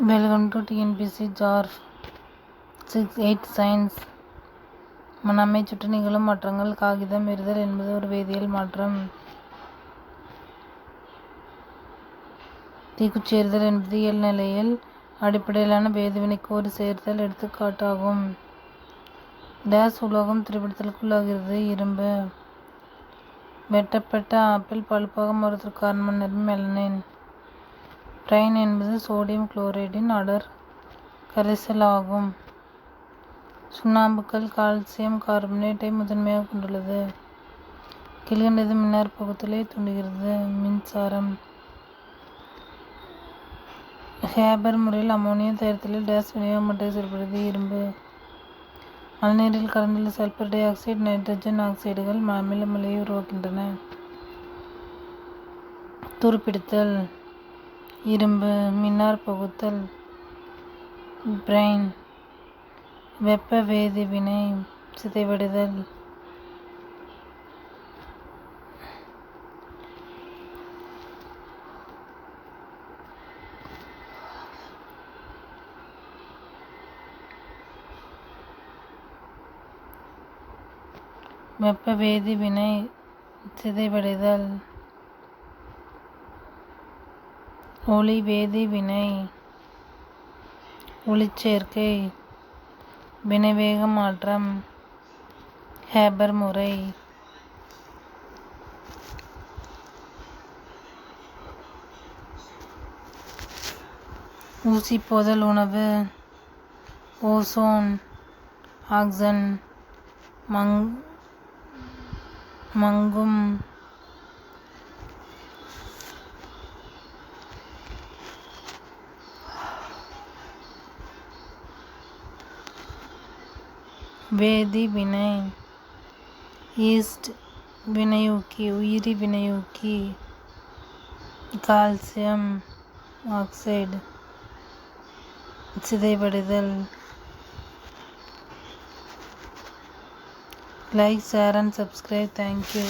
Welcome to TNPSC ஜார் 6-8 science. நம்மை சுற்றி நிகழும் மாற்றங்கள். காகிதம் எரிதல் என்பது ஒரு வேதியியல் மாற்றம். தீக்குச்சி எரிதல் என்பது இயல்நிலையில் அடிப்படையிலான வேதிவினைக்கு ஒரு சேர்த்தல் எடுத்துக்காட்டாகும். டேஸ் உலோகம் திரிபுடத்திற்குள்ளாகிறது. இரும்பு. வெட்டப்பட்ட ஆப்பிள் பழுப்பாக மாறுவதற்கு காரணமான நிறம் மெலனின். பிரைன் என்பது சோடியம் குளோரைடின் அடர் கரைசல் ஆகும். சுண்ணாம்புக்கல் கால்சியம் கார்பனேட்டை முதன்மையாக கொண்டுள்ளது. கீழ்கண்டது மின்னாற்பகுத்தலை பகுத்தலை தூண்டுகிறது. மின்சாரம். ஹேபர் முறையில் அமோனியம் தயாரித்தலில் டேஸ் விநியோகம் மட்டும் செயல்படுகிறது. இரும்பு. மழைநீரில் கலந்துள்ள சல்பர் டை ஆக்சைடு நைட்ரஜன் ஆக்சைடுகள் அமில மழையை உருவாக்கின்றன. துருப்பிடித்தல். இரும்பு. மின்னார் பகுத்தல். பிரைன். வெப்ப வேதிவினை. சிதைவடைதல். வெப்ப வேதிவினை. சிதைவடைதல். ஒளி வேதிவினை. ஒளிச்சேர்க்கை. வினைவேக மாற்றம். ஹேபர் முறை. ஊசி போதல் உணவு. ஓசோன். ஆக்சன். மங்கும். வேதி வினை. ஈஸ்ட் வினையூக்கி. உயிரி வினையூக்கி. Calcium oxide. சிதைவடைதல். Like, share and subscribe. Thank you.